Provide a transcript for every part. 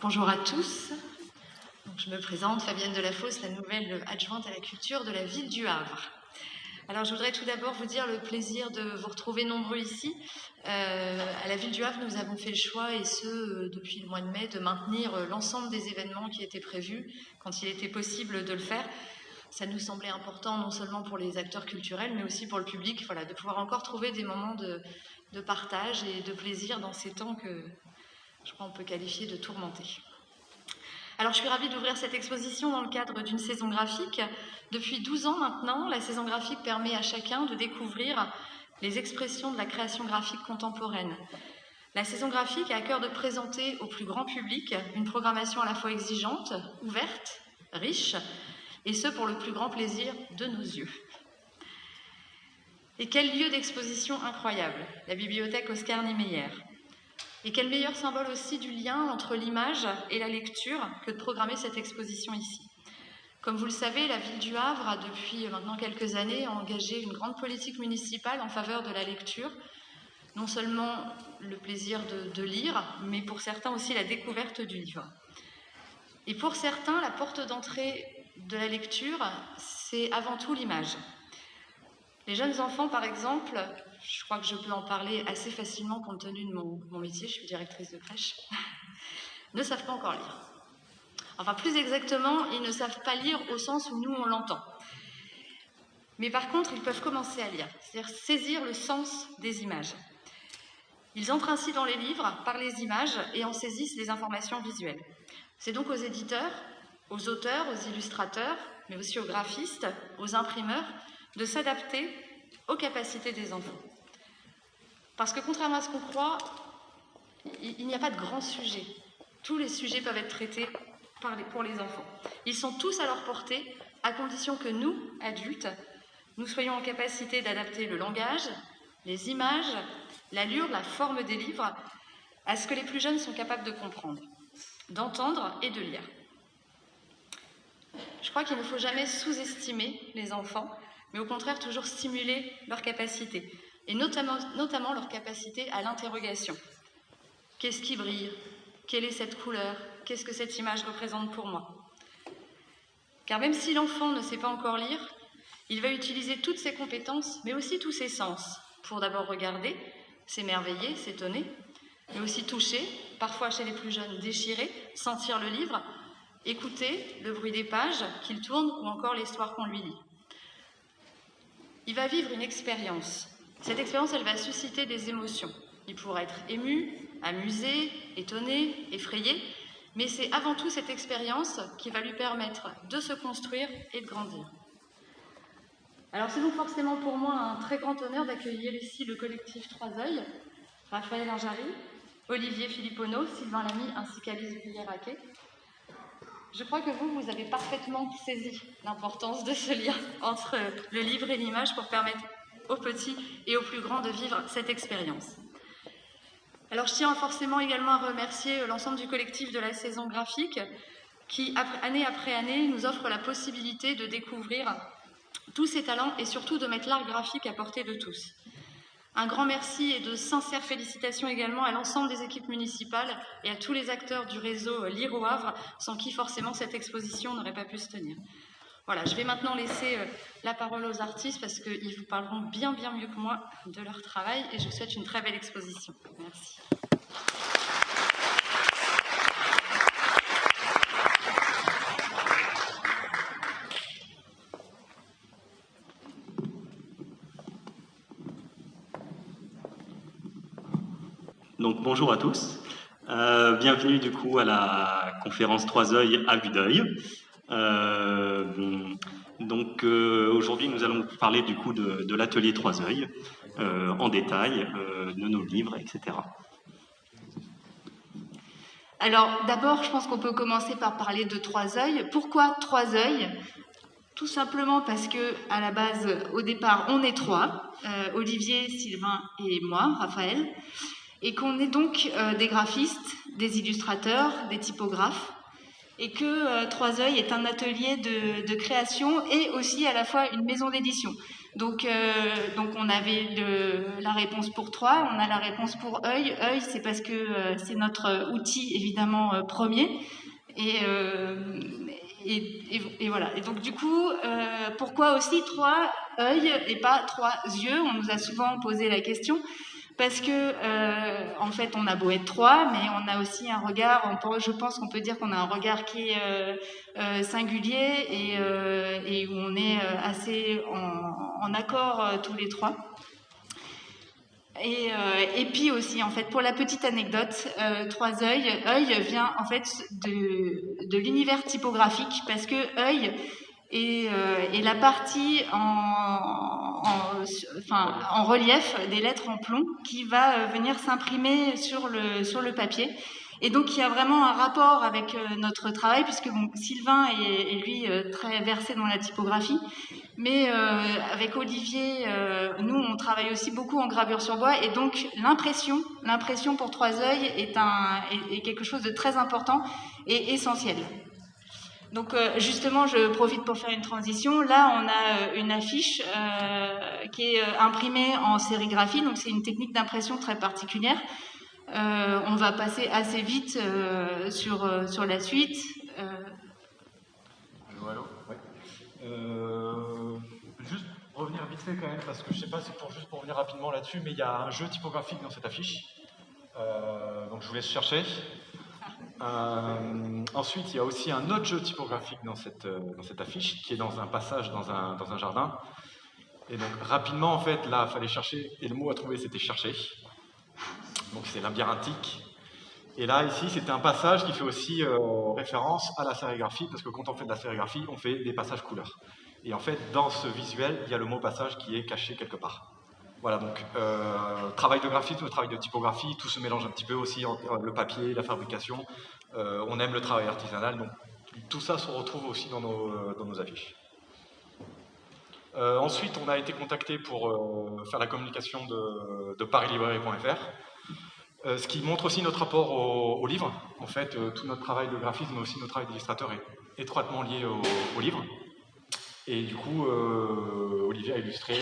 Bonjour à tous. Donc, je me présente, Fabienne Delafosse, la nouvelle adjointe à la culture de la ville du Havre. Alors je voudrais tout d'abord vous dire le plaisir de vous retrouver nombreux ici. À la ville du Havre, nous avons fait le choix, et ce depuis le mois de mai, de maintenir l'ensemble des événements qui étaient prévus quand il était possible de le faire. Ça nous semblait important non seulement pour les acteurs culturels, mais aussi pour le public, voilà, de pouvoir encore trouver des moments de partage et de plaisir dans ces temps que je crois on peut qualifier de tourmentés. Alors je suis ravie d'ouvrir cette exposition dans le cadre d'une saison graphique. Depuis 12 ans maintenant, la saison graphique permet à chacun de découvrir les expressions de la création graphique contemporaine. La saison graphique a à cœur de présenter au plus grand public une programmation à la fois exigeante, ouverte, riche, et ce pour le plus grand plaisir de nos yeux. Et quel lieu d'exposition incroyable, la bibliothèque Oscar Niemeyer. Et quel meilleur symbole aussi du lien entre l'image et la lecture que de programmer cette exposition ici. Comme vous le savez, la ville du Havre a depuis maintenant quelques années engagé une grande politique municipale en faveur de la lecture. Non seulement le plaisir de lire, mais pour certains aussi la découverte du livre. Et pour certains, la porte d'entrée de la lecture, c'est avant tout l'image. Les jeunes enfants, par exemple, je crois que je peux en parler assez facilement compte tenu de mon métier, je suis directrice de crèche, ne savent pas encore lire. Enfin, plus exactement, ils ne savent pas lire au sens où nous, on l'entend. Mais par contre, ils peuvent commencer à lire, c'est-à-dire saisir le sens des images. Ils entrent ainsi dans les livres par les images et en saisissent les informations visuelles. C'est donc aux éditeurs, aux auteurs, aux illustrateurs, mais aussi aux graphistes, aux imprimeurs, de s'adapter aux capacités des enfants. Parce que contrairement à ce qu'on croit, il n'y a pas de grands sujets. Tous les sujets peuvent être traités pour les enfants. Ils sont tous à leur portée, à condition que nous, adultes, nous soyons en capacité d'adapter le langage, les images, l'allure, la forme des livres, à ce que les plus jeunes sont capables de comprendre, d'entendre et de lire. Je crois qu'il ne faut jamais sous-estimer les enfants, mais au contraire toujours stimuler leurs capacités, et notamment leur capacité à l'interrogation. Qu'est-ce qui brille? Quelle est cette couleur? Qu'est-ce que cette image représente pour moi? Car même si l'enfant ne sait pas encore lire, il va utiliser toutes ses compétences, mais aussi tous ses sens, pour d'abord regarder, s'émerveiller, s'étonner, mais aussi toucher, parfois chez les plus jeunes déchirer, sentir le livre, écouter le bruit des pages qu'il tourne ou encore l'histoire qu'on lui lit. Il va vivre une expérience. Cette expérience, elle va susciter des émotions. Il pourra être ému, amusé, étonné, effrayé, mais c'est avant tout cette expérience qui va lui permettre de se construire et de grandir. Alors c'est donc forcément pour moi un très grand honneur d'accueillir ici le collectif Trois Œils, Raphaël Injari, Olivier Philippono, Sylvain Lamy ainsi qu'Alice Villiers-Raquet. Je crois que vous avez parfaitement saisi l'importance de ce lien entre le livre et l'image pour permettre aux petits et aux plus grands de vivre cette expérience. Alors je tiens forcément également à remercier l'ensemble du collectif de la saison graphique qui, année après année, nous offre la possibilité de découvrir tous ces talents et surtout de mettre l'art graphique à portée de tous. Un grand merci et de sincères félicitations également à l'ensemble des équipes municipales et à tous les acteurs du réseau Lire au Havre, sans qui forcément cette exposition n'aurait pas pu se tenir. Voilà, je vais maintenant laisser la parole aux artistes parce qu'ils vous parleront bien mieux que moi de leur travail et je vous souhaite une très belle exposition. Merci. Donc bonjour à tous, bienvenue du coup à la conférence Trois Œils à vue d'œil. Aujourd'hui nous allons parler du coup de l'atelier Trois Œils en détail, de nos livres, etc. Alors d'abord je pense qu'on peut commencer par parler de Trois Œils. Pourquoi Trois Œils? Tout simplement parce que à la base, au départ, on est trois, Olivier, Sylvain et moi, Raphaël, et qu'on est donc des graphistes, des illustrateurs, des typographes, et que Trois Œils est un atelier de création et aussi à la fois une maison d'édition. Donc on avait la réponse pour 3, on a la réponse pour œil. Œil, c'est parce que c'est notre outil évidemment premier. Et voilà. Et donc du coup, pourquoi aussi 3 œils et pas 3 yeux? On nous a souvent posé la question. Parce que, en fait, on a beau être 3, mais on a aussi un regard, je pense qu'on peut dire qu'on a un regard qui est singulier et où on est assez en accord tous les 3. Et puis aussi, en fait, pour la petite anecdote, 3 œils, œil vient en fait de l'univers typographique, parce que œil est la partie en relief des lettres en plomb qui va venir s'imprimer sur le papier. Et donc, il y a vraiment un rapport avec notre travail, puisque bon, Sylvain est lui très versé dans la typographie. Mais avec Olivier, nous, on travaille aussi beaucoup en gravure sur bois. Et donc, l'impression pour 3 œils est quelque chose de très important et essentiel. Donc justement, je profite pour faire une transition. Là, on a une affiche qui est imprimée en sérigraphie. Donc c'est une technique d'impression très particulière. On va passer assez vite sur la suite. Allô, ouais. Juste revenir vite fait quand même, parce que je sais pas, c'est juste pour revenir rapidement là-dessus, mais il y a un jeu typographique dans cette affiche. Donc je vous laisse chercher. Ensuite, il y a aussi un autre jeu typographique dans cette affiche, qui est dans un passage dans un jardin. Et donc, rapidement, en fait, là, il fallait chercher, et le mot à trouver, c'était chercher. Donc, c'est labyrinthique. Et là, ici, c'était un passage qui fait aussi référence à la sérigraphie, parce que quand on fait de la sérigraphie, on fait des passages couleurs. Et en fait, dans ce visuel, il y a le mot passage qui est caché quelque part. Voilà, donc travail de graphisme, travail de typographie, tout se mélange un petit peu aussi, le papier, la fabrication. On aime le travail artisanal, donc tout ça se retrouve aussi dans nos affiches. Ensuite, on a été contacté pour faire la communication de ParisLibrairie.fr, ce qui montre aussi notre rapport au livre. En fait, tout notre travail de graphisme, mais aussi notre travail d'illustrateur est étroitement lié au livre. Et du coup, Olivier a illustré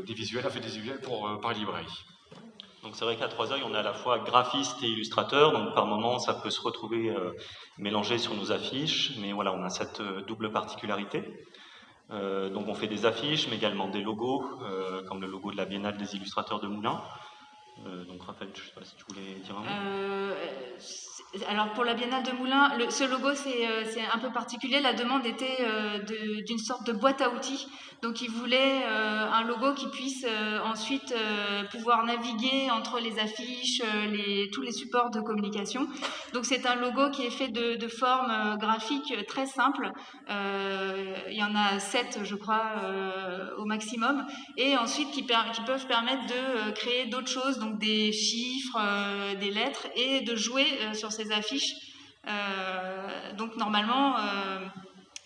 des visuels, a fait des visuels pour Paris Librairie. Donc c'est vrai qu'à 3 œils, on est à la fois graphiste et illustrateur, donc par moments ça peut se retrouver mélangé sur nos affiches, mais voilà, on a cette double particularité. Donc on fait des affiches, mais également des logos, comme le logo de la Biennale des illustrateurs de Moulins. Donc Raphaël, je ne sais pas si tu voulais dire un mot. Alors pour la Biennale de Moulins, ce logo c'est un peu particulier. La demande était d'une sorte de boîte à outils. Donc ils voulaient un logo qui puisse ensuite pouvoir naviguer entre les affiches, tous les supports de communication. Donc c'est un logo qui est fait de formes graphiques très simples. Il y en a 7 je crois au maximum. Et ensuite qui peuvent permettre de créer d'autres choses, donc des chiffres, des lettres, et de jouer sur ces affiches. Donc normalement,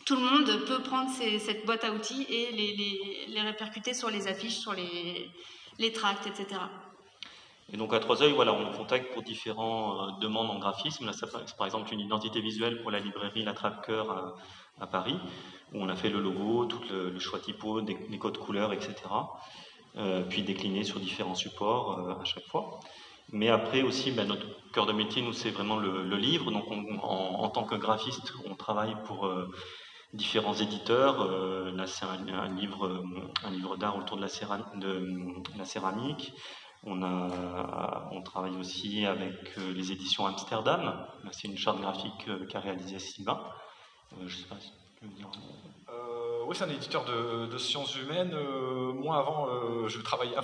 tout le monde peut prendre cette boîte à outils et les répercuter sur les affiches, sur les tracts, etc. Et donc à 3 œils, voilà, on contacte pour différentes demandes en graphisme. Là, c'est par exemple une identité visuelle pour la librairie La Trappe-Cœur à Paris, où on a fait le logo, tout le choix typo, des codes couleurs, etc. Puis décliné sur différents supports à chaque fois. Mais après aussi, notre cœur de métier, nous, c'est vraiment le livre. Donc en tant que graphiste, on travaille pour différents éditeurs. Là, c'est un livre d'art autour de la céramique. On travaille aussi avec les éditions Amsterdam. Là, c'est une charte graphique qu'a réalisée Sylvain. Je ne sais pas si tu veux dire un mot. Oui, c'est un éditeur de sciences humaines. Moi, avant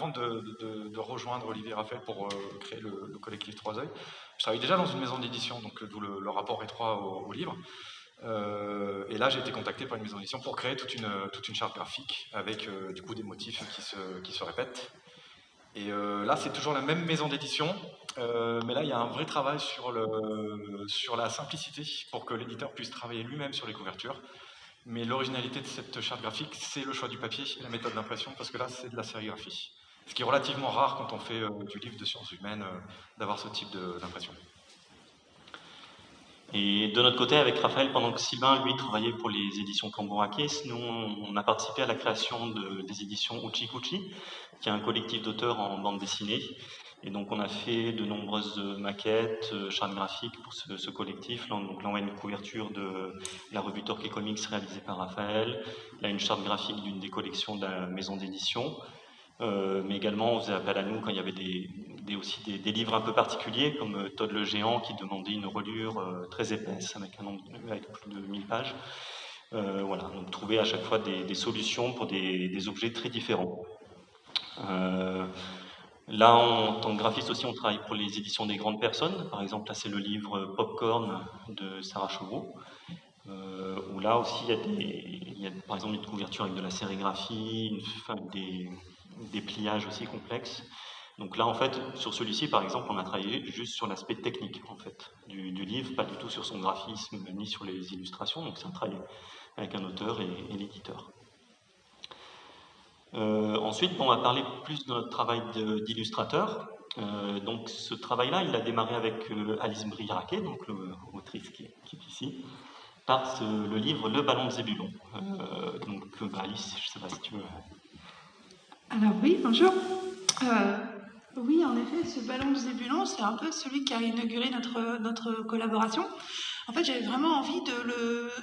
de rejoindre Olivier Raphaël pour créer le collectif 3 œils, je travaillais déjà dans une maison d'édition, donc d'où le rapport étroit au livre. Et là, j'ai été contacté par une maison d'édition pour créer toute une charte graphique avec du coup des motifs qui se répètent. Et là, c'est toujours la même maison d'édition, mais là, il y a un vrai travail sur la simplicité pour que l'éditeur puisse travailler lui-même sur les couvertures. Mais l'originalité de cette charte graphique, c'est le choix du papier et la méthode d'impression, parce que là, c'est de la sérigraphie. Ce qui est relativement rare quand on fait du livre de sciences humaines, d'avoir ce type d'impression. Et de notre côté, avec Raphaël, pendant que Sylvain, lui, travaillait pour les éditions Cambourakis, nous, on a participé à la création des éditions Uchi Kuchi, qui est un collectif d'auteurs en bande dessinée. Et donc, on a fait de nombreuses maquettes, chartes graphiques pour ce collectif. Donc là, on a une couverture de la revue Torquay Comics réalisée par Raphaël. Là, une charte graphique d'une des collections de la maison d'édition. Mais également, on faisait appel à nous quand il y avait aussi des livres un peu particuliers, comme Todd le Géant, qui demandait une reliure très épaisse, avec plus de 1000 pages. Voilà, donc trouver à chaque fois des solutions pour des objets très différents. Là, en tant que graphiste aussi, on travaille pour les éditions des grandes personnes. Par exemple, là, c'est le livre Popcorn de Sarah Chevreau, où là aussi, il y a par exemple une couverture avec de la sérigraphie, des pliages aussi complexes. Donc là, en fait, sur celui-ci, par exemple, on a travaillé juste sur l'aspect technique, en fait, du livre, pas du tout sur son graphisme, ni sur les illustrations. Donc c'est un travail avec un auteur et l'éditeur. Ensuite, on va parler plus de notre travail d'illustrateur. Donc ce travail-là, il a démarré avec Alice Briraquet, donc l'autrice qui est ici, par le livre Le ballon de Zébulon. Donc Alice, je ne sais pas si tu veux... Alors oui, bonjour. Oui, en effet, ce ballon de Zébulon, c'est un peu celui qui a inauguré notre collaboration. En fait, j'avais vraiment envie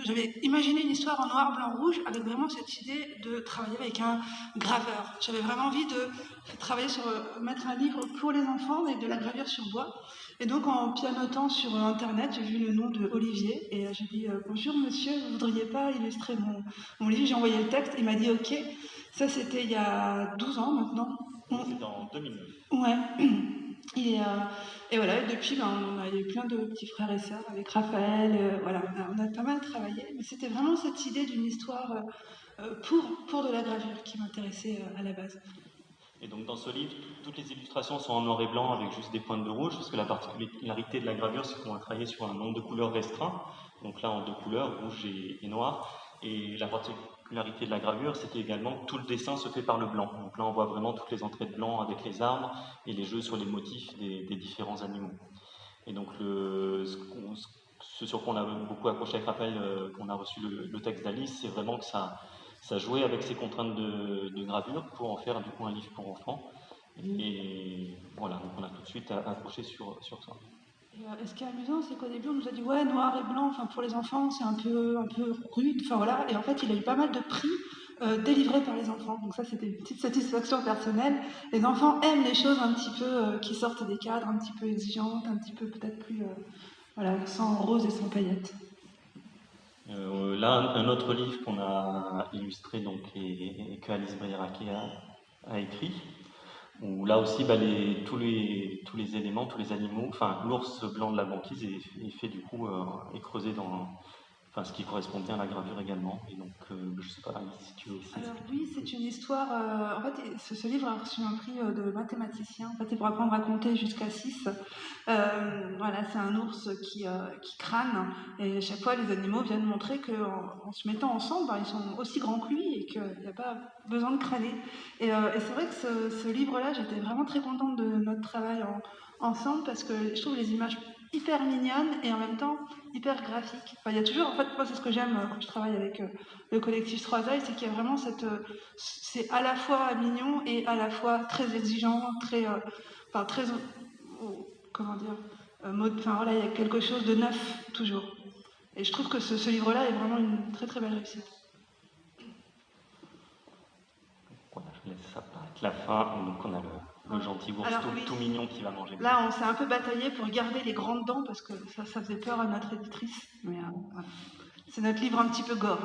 j'avais imaginé une histoire en noir, blanc, rouge, avec vraiment cette idée de travailler avec un graveur. J'avais vraiment envie de travailler mettre un livre pour les enfants, avec de la gravure sur bois. Et donc, en pianotant sur Internet, j'ai vu le nom de Olivier, et j'ai dit « Bonjour monsieur, vous voudriez pas illustrer mon livre ?» J'ai envoyé le texte, il m'a dit « Ok ». Ça, c'était il y a 12 ans maintenant. C'était en 2009. Ouais. Et voilà, et depuis, on a eu plein de petits frères et sœurs avec Raphaël. Voilà, on a pas mal travaillé. Mais c'était vraiment cette idée d'une histoire pour de la gravure qui m'intéressait à la base. Et donc dans ce livre, toutes les illustrations sont en noir et blanc avec juste des pointes de rouge, parce que la particularité de la gravure, c'est qu'on va travailler sur un nombre de couleurs restreint. Donc là, en 2 couleurs, rouge et noir. Et la particularité de la gravure, c'était également que tout le dessin se fait par le blanc. Donc là, on voit vraiment toutes les entrées de blanc avec les arbres et les jeux sur les motifs des différents animaux. Et donc, ce sur quoi on a beaucoup accroché avec Raphaël, qu'on a reçu le texte d'Alice, c'est vraiment que ça jouait avec ces contraintes de gravure pour en faire du coup un livre pour enfants. Et voilà, donc on a tout de suite accroché sur ça. Et ce qui est amusant, c'est qu'au début, on nous a dit ouais, noir et blanc, pour les enfants, c'est un peu rude, voilà. Et en fait, il a eu pas mal de prix délivrés par les enfants. Donc ça, c'était une petite satisfaction personnelle. Les enfants aiment les choses un petit peu qui sortent des cadres, un petit peu exigeantes, un petit peu peut-être plus, sans rose et sans paillettes. Là, un autre livre qu'on a illustré donc, et que Alice Briraquet a écrit, où là aussi tous les éléments, tous les animaux, l'ours blanc de la banquise est fait du coup, est creusé dans ce qui correspond bien à la gravure également. Et donc, je sais pas, si tu veux aussi. Alors oui, c'est une histoire, en fait, ce livre a reçu un prix de mathématicien, en fait, c'est pour apprendre à compter jusqu'à 6. Voilà, c'est un ours qui crâne, et à chaque fois, les animaux viennent montrer qu'en se mettant ensemble, ils sont aussi grands que lui, et qu'il n'y a pas besoin de crâner. Et c'est vrai que ce livre-là, j'étais vraiment très contente de notre travail ensemble, parce que je trouve les images hyper mignonnes, et en même temps, hyper graphiques. Il y a toujours, en fait, moi, c'est ce que j'aime quand je travaille avec le collectif Trois Œils, c'est qu'il y a vraiment c'est à la fois mignon et à la fois très exigeant, très, comment dire, voilà, il y a quelque chose de neuf toujours. Et je trouve que ce livre-là est vraiment une très très belle réussite. Voilà, je laisse ça paraître la fin. Donc on a le gentil ours tout mignon qui va manger. Là, on s'est un peu bataillé pour garder les grandes dents parce que ça faisait peur à notre éditrice. Mais voilà. C'est notre livre un petit peu gore.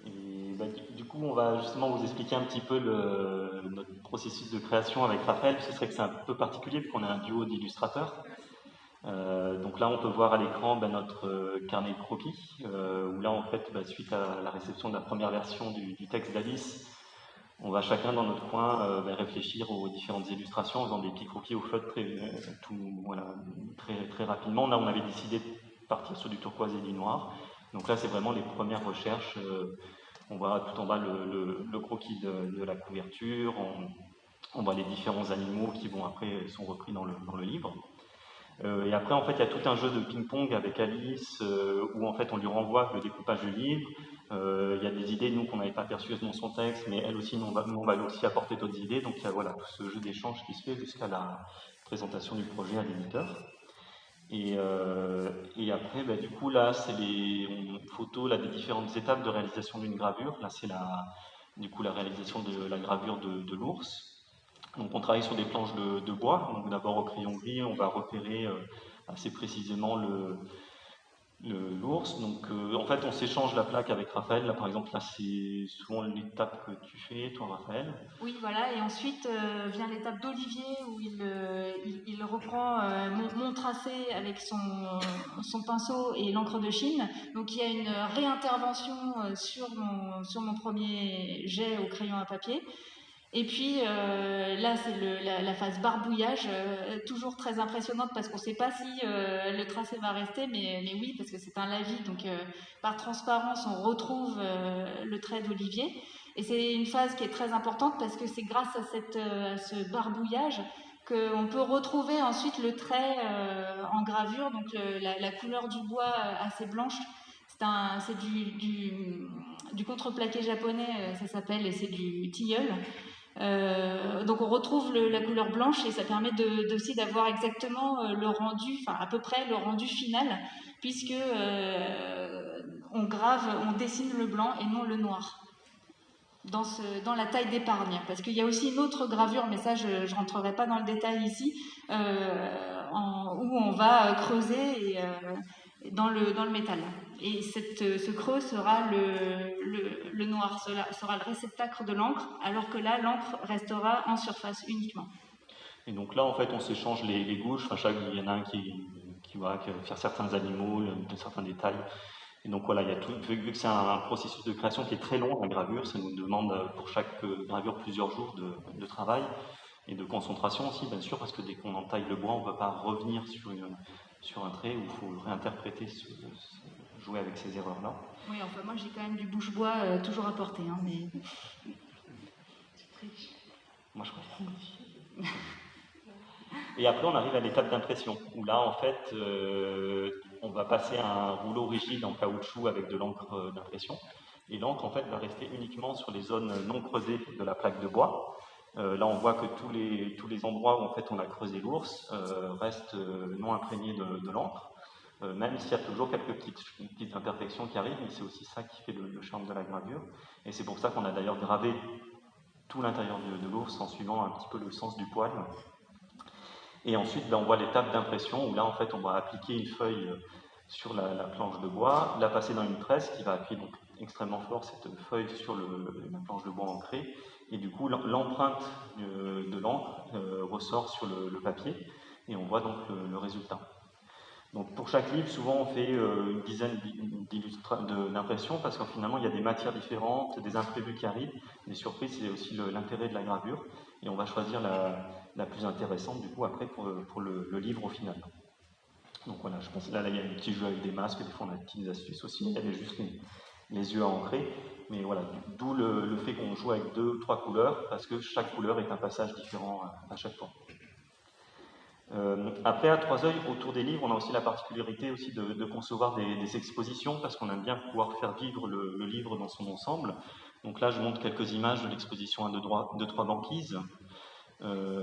Et du coup, on va justement vous expliquer un petit peu notre processus de création avec Raphaël. Ce serait que c'est un peu particulier vu qu'on est un duo d'illustrateurs. Donc là, on peut voir à l'écran notre carnet de croquis, où là, en fait, suite à la réception de la première version du texte d'Alice, on va chacun dans notre coin réfléchir aux différentes illustrations en faisant des petits croquis au feutre très, très rapidement. Là, on avait décidé de partir sur du turquoise et du noir. Donc là, c'est vraiment les premières recherches. On voit tout en bas le croquis de la couverture. On voit les différents animaux qui vont après sont repris dans le livre. Et après, en fait, il y a tout un jeu de ping-pong avec Alice où en fait on lui renvoie le découpage du livre. Il y a des idées, nous, qu'on n'avait pas perçues dans son texte, mais elle aussi, nous, on va lui aussi apporter d'autres idées. Donc il y a voilà, tout ce jeu d'échange qui se fait jusqu'à la présentation du projet à l'éditeur. Et après, bah, du coup, là, c'est les photos là, des différentes étapes de réalisation d'une gravure. Là, c'est du coup, la réalisation de la gravure de l'ours. Donc on travaille sur des planches de bois. Donc d'abord au crayon gris, on va repérer assez précisément l'ours. Donc en fait, on s'échange la plaque avec Raphaël. Là, par exemple, là, c'est souvent l'étape que tu fais, toi, Raphaël. Oui, voilà, et ensuite vient l'étape d'Olivier où il reprend mon tracé avec son pinceau et l'encre de Chine. Donc il y a une réintervention sur mon premier jet au crayon à papier. Et puis là, c'est la phase barbouillage, toujours très impressionnante parce qu'on ne sait pas si le tracé va rester, mais oui, parce que c'est un lavis, donc par transparence, on retrouve le trait d'Olivier. Et c'est une phase qui est très importante parce que c'est grâce à ce barbouillage qu'on peut retrouver ensuite le trait en gravure, donc la couleur du bois assez blanche. C'est du contreplaqué japonais, ça s'appelle, et c'est du tilleul. Donc on retrouve la couleur blanche et ça permet aussi d'avoir exactement le rendu, enfin à peu près le rendu final, puisque on dessine le blanc et non le noir dans la taille d'épargne, parce qu'il y a aussi une autre gravure, mais ça je ne rentrerai pas dans le détail ici, où on va creuser dans le métal. Et ce creux sera le noir, sera le réceptacle de l'encre, alors que là, l'encre restera en surface uniquement. Et donc là, en fait, on s'échange les gouges. Enfin, il y en a un qui va faire certains animaux, de certains détails. Et donc voilà, il y a tout, vu que c'est un processus de création qui est très long, la gravure, ça nous demande pour chaque gravure plusieurs jours de travail et de concentration aussi, bien sûr, parce que dès qu'on entaille le bois, on ne peut pas revenir sur un trait où il faut réinterpréter, jouer avec ces erreurs-là. Oui, enfin moi j'ai quand même du bouche-bois toujours à porter, hein, mais... Moi je crois. Et après on arrive à l'étape d'impression, où là en fait on va passer à un rouleau rigide en caoutchouc avec de l'encre d'impression. Et l'encre en fait va rester uniquement sur les zones non creusées de la plaque de bois. Là, on voit que tous les endroits où en fait on a creusé l'ours restent non imprégnés de l'encre, même s'il y a toujours quelques petites imperfections qui arrivent, mais c'est aussi ça qui fait le charme de la gravure. Et c'est pour ça qu'on a d'ailleurs gravé tout l'intérieur de l'ours en suivant un petit peu le sens du poil. Et ensuite, on voit l'étape d'impression où là, en fait, on va appliquer une feuille sur la planche de bois, la passer dans une presse qui va appuyer donc extrêmement fort cette feuille sur la planche de bois ancrée. Et du coup, l'empreinte de l'encre ressort sur le papier et on voit donc le résultat. Donc pour chaque livre, souvent on fait une dizaine d'impressions parce qu'en finalement il y a des matières différentes, des imprévus qui arrivent, des surprises, c'est aussi l'intérêt de la gravure et on va choisir la plus intéressante du coup après pour le livre au final. Donc voilà, je pense que là il y a des petits jeux avec des masques, des fois on a des petites astuces aussi, il y avait juste les yeux à ancrer, mais voilà, d'où le fait qu'on joue avec 2 ou 3 couleurs parce que chaque couleur est un passage différent à chaque fois. Après, à Trois Œils, autour des livres, on a aussi la particularité aussi de concevoir des expositions parce qu'on aime bien pouvoir faire vivre le livre dans son ensemble. Donc là, je montre quelques images de l'exposition à 2-3 banquises,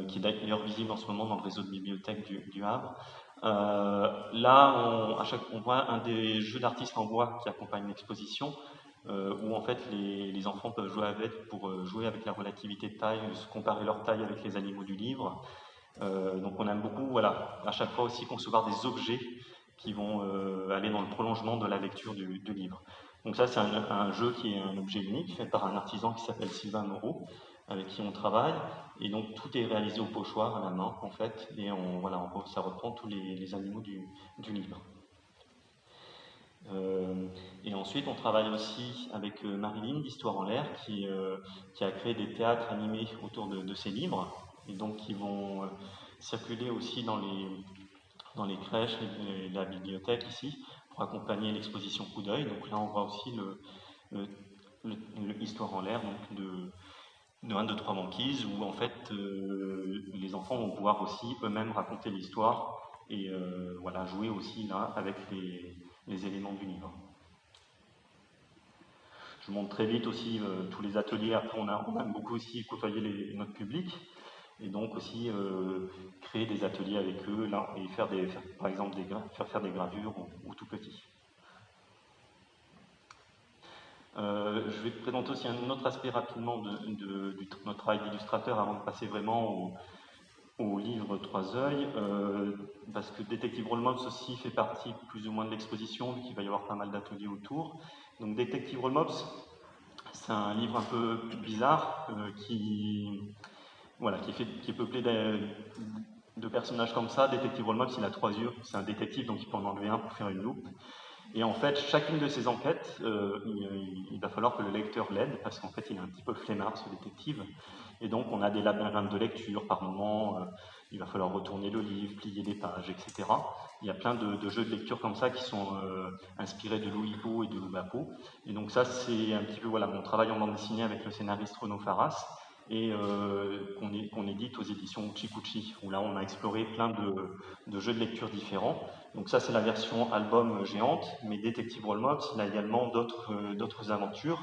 qui est d'ailleurs visible en ce moment dans le réseau de bibliothèques du Havre. Là, on voit un des jeux d'artistes en bois qui accompagne l'exposition, où en fait les enfants peuvent jouer pour jouer avec la relativité de taille, se comparer leur taille avec les animaux du livre. Donc on aime beaucoup, voilà, à chaque fois aussi concevoir des objets qui vont aller dans le prolongement de la lecture du livre. Donc ça c'est un jeu qui est un objet unique fait par un artisan qui s'appelle Sylvain Moreau, avec qui on travaille, et donc tout est réalisé au pochoir à la main en fait, et ça reprend tous les animaux du livre. Et ensuite on travaille aussi avec Marilyn d'Histoire en l'air qui a créé des théâtres animés autour de ces livres, et donc qui vont circuler aussi dans les crèches et la bibliothèque ici pour accompagner l'exposition Coup d'œil. Donc là on voit aussi l'Histoire en l'air donc de 1, 2, 3 banquises, où en fait les enfants vont pouvoir aussi eux-mêmes raconter l'histoire et voilà, jouer aussi là avec les éléments du livre. Je vous montre très vite aussi tous les ateliers. Après, on aime beaucoup aussi côtoyer notre public et donc aussi créer des ateliers avec eux là, et faire par exemple faire des gravures ou tout petit. Je vais présenter aussi un autre aspect rapidement de notre travail d'illustrateur avant de passer vraiment au livre Trois œils, parce que Détective Rollmops aussi fait partie plus ou moins de l'exposition, vu qu'il va y avoir pas mal d'ateliers autour. Donc Détective Rollmops, c'est un livre un peu bizarre qui est peuplé de personnages comme ça. Détective Rollmops, il a 3 yeux, c'est un détective, donc il peut en enlever un pour faire une loupe. Et en fait, chacune de ces enquêtes, il va falloir que le lecteur l'aide, parce qu'en fait, il est un petit peu flemmard, ce détective. Et donc, on a des labyrinthes de lecture par moment, il va falloir retourner le livre, plier les pages, etc. Il y a plein de jeux de lecture comme ça qui sont inspirés de Loulipo et de Loubapo. Et donc ça, c'est un petit peu voilà, mon travail en bande dessinée avec le scénariste Renaud Faras, et qu'on édite aux éditions Uchi, où là on a exploré plein de jeux de lecture différents. Donc ça c'est la version album géante, mais Détective Rollmops, il a également d'autres aventures.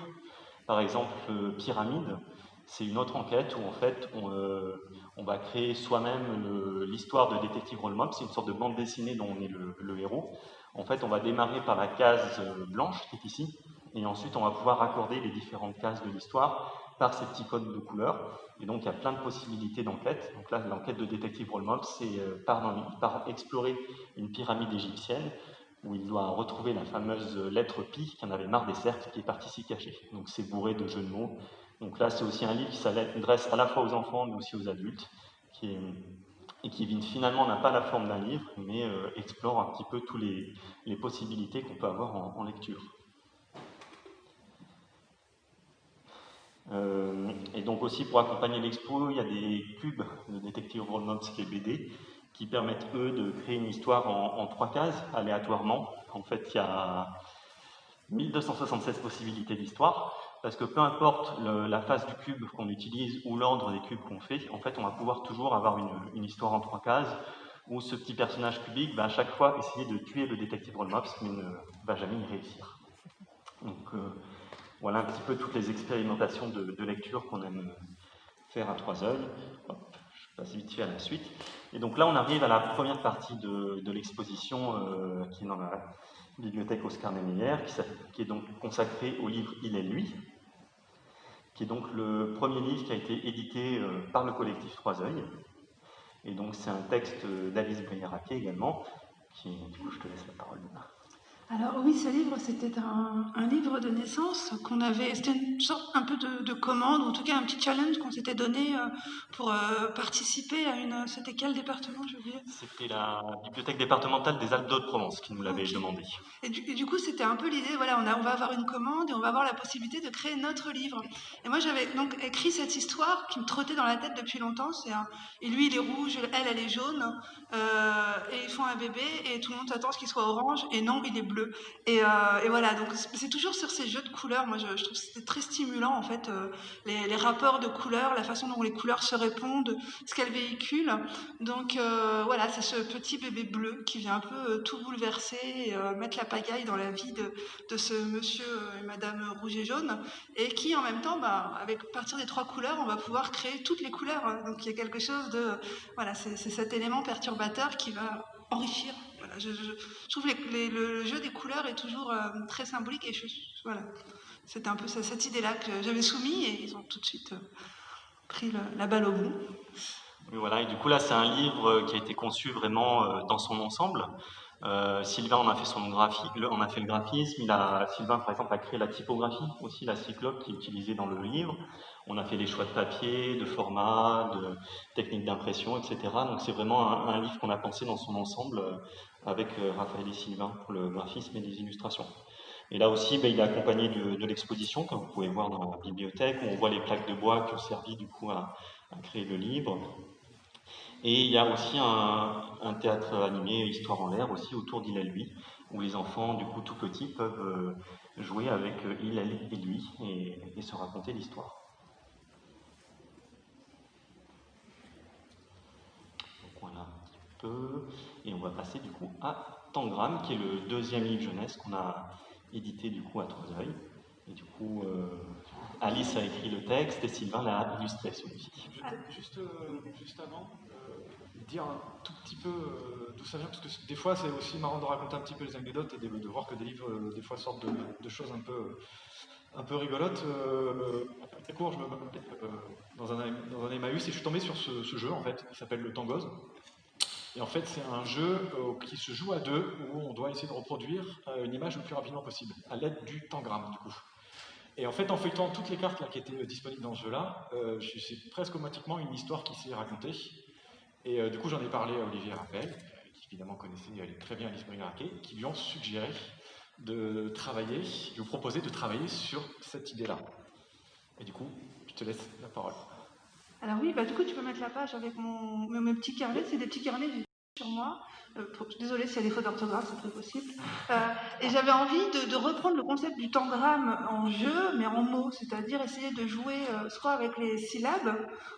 Par exemple Pyramide, c'est une autre enquête où en fait on va créer soi-même l'histoire de Détective Rollmops, c'est une sorte de bande dessinée dont on est le héros. En fait on va démarrer par la case blanche qui est ici, et ensuite on va pouvoir raccorder les différentes cases de l'histoire par ces petits codes de couleurs. Et donc il y a plein de possibilités d'enquête. Donc là, l'enquête de Détective Rollmops, c'est il part explorer une pyramide égyptienne où il doit retrouver la fameuse lettre pi qui en avait marre des cercles, qui est partie s'y cacher. Donc c'est bourré de jeux de mots. Donc là, c'est aussi un livre qui s'adresse à la fois aux enfants mais aussi aux adultes, et qui finalement n'a pas la forme d'un livre, mais explore un petit peu toutes les possibilités qu'on peut avoir en lecture. Et donc aussi pour accompagner l'expo, il y a des cubes de Détective Rollmops qui est BD, qui permettent eux de créer une histoire en 3 cases, aléatoirement. En fait, il y a 1276 possibilités d'histoire, parce que peu importe la face du cube qu'on utilise ou l'ordre des cubes qu'on fait, en fait on va pouvoir toujours avoir une histoire en 3 cases, où ce petit personnage cubique va à chaque fois essayer de tuer le Détective Rollmops, mais ne va jamais y réussir. Donc voilà un petit peu toutes les expérimentations de lecture qu'on aime faire à 3 œils. Hop, je passe vite fait à la suite. Et donc là, on arrive à la première partie de l'exposition qui est dans la bibliothèque Oscar Niemeyer, qui est donc consacrée au livre Il et lui, qui est donc le premier livre qui a été édité par le collectif Trois œils. Et donc c'est un texte d'Alice Brière-Raquet également, du coup je te laisse la parole. Alors oui, ce livre, c'était un livre de naissance qu'on avait, c'était une sorte un peu de commande, ou en tout cas un petit challenge qu'on s'était donné pour participer à c'était quel département, j'ai oublié? C'était la bibliothèque départementale des Alpes-de-Haute-Provence qui nous l'avait demandé. Et du coup, c'était un peu l'idée, voilà, on va avoir une commande et on va avoir la possibilité de créer notre livre. Et moi, j'avais donc écrit cette histoire qui me trottait dans la tête depuis longtemps. Et lui, il est rouge, elle est jaune, et ils font un bébé, et tout le monde s'attend à ce qu'il soit orange, et non, il est bleu. Et voilà, donc c'est toujours sur ces jeux de couleurs. Moi, je trouve que c'était très stimulant, en fait, les rapports de couleurs, la façon dont les couleurs se répondent, ce qu'elles véhiculent. Donc voilà, c'est ce petit bébé bleu qui vient un peu tout bouleverser, et mettre la pagaille dans la vie de ce monsieur et madame rouge et jaune, et qui en même temps, à partir des 3 couleurs, on va pouvoir créer toutes les couleurs. Donc il y a quelque chose de... Voilà, c'est cet élément perturbateur qui va enrichir. Voilà, je trouve le jeu des couleurs est toujours très symbolique, et voilà, c'était un peu cette idée-là que j'avais soumis, et ils ont tout de suite pris la balle au bout. Et voilà, et du coup là c'est un livre qui a été conçu vraiment dans son ensemble. Sylvain on a fait on a fait le graphisme, Sylvain par exemple a créé la typographie aussi, la cyclope qui est utilisée dans le livre. On a fait les choix de papier, de format, de techniques d'impression, etc. Donc c'est vraiment un livre qu'on a pensé dans son ensemble avec Raphaël et Sylvain pour le graphisme et les illustrations. Et là aussi, il est accompagné de l'exposition, comme vous pouvez voir dans la bibliothèque, où on voit les plaques de bois qui ont servi du coup à créer le livre. Et il y a aussi un théâtre animé, Histoire en l'air, aussi autour d'Il et lui, où les enfants, du coup tout petits, peuvent jouer avec Il, elle et lui et se raconter l'histoire. peu. Et on va passer du coup à Tangram, qui est le deuxième livre jeunesse qu'on a édité du coup à Troiseuil. Et du coup, Alice a écrit le texte et Sylvain l'a illustré celui-ci. Juste avant, dire un tout petit peu d'où ça vient, parce que des fois c'est aussi marrant de raconter un petit peu les anecdotes et de voir que des livres des fois sortent de choses un peu rigolotes. Très court, je me battais dans un Emmaüs et je suis tombé sur ce jeu en fait, qui s'appelle le Tangos. Et en fait, c'est un jeu qui se joue à deux, où on doit essayer de reproduire une image le plus rapidement possible, à l'aide du tangram, du coup. Et en fait, en feuilletant toutes les cartes là, qui étaient disponibles dans ce jeu-là, c'est presque automatiquement une histoire qui s'est racontée. Et du coup, j'en ai parlé à Olivier Raphaël, qui évidemment connaissait très bien Alice Brigaraquet, qui lui ont suggéré de vous proposer de travailler sur cette idée-là. Et du coup, je te laisse la parole. Alors oui, du coup, tu peux mettre la page avec mes petits carnets. C'est des petits carnets que j'ai sur moi. Désolée s'il y a des fautes d'orthographe, c'est très possible. Et j'avais envie de reprendre le concept du tangram en jeu, mais en mots, c'est-à-dire essayer de jouer soit avec les syllabes,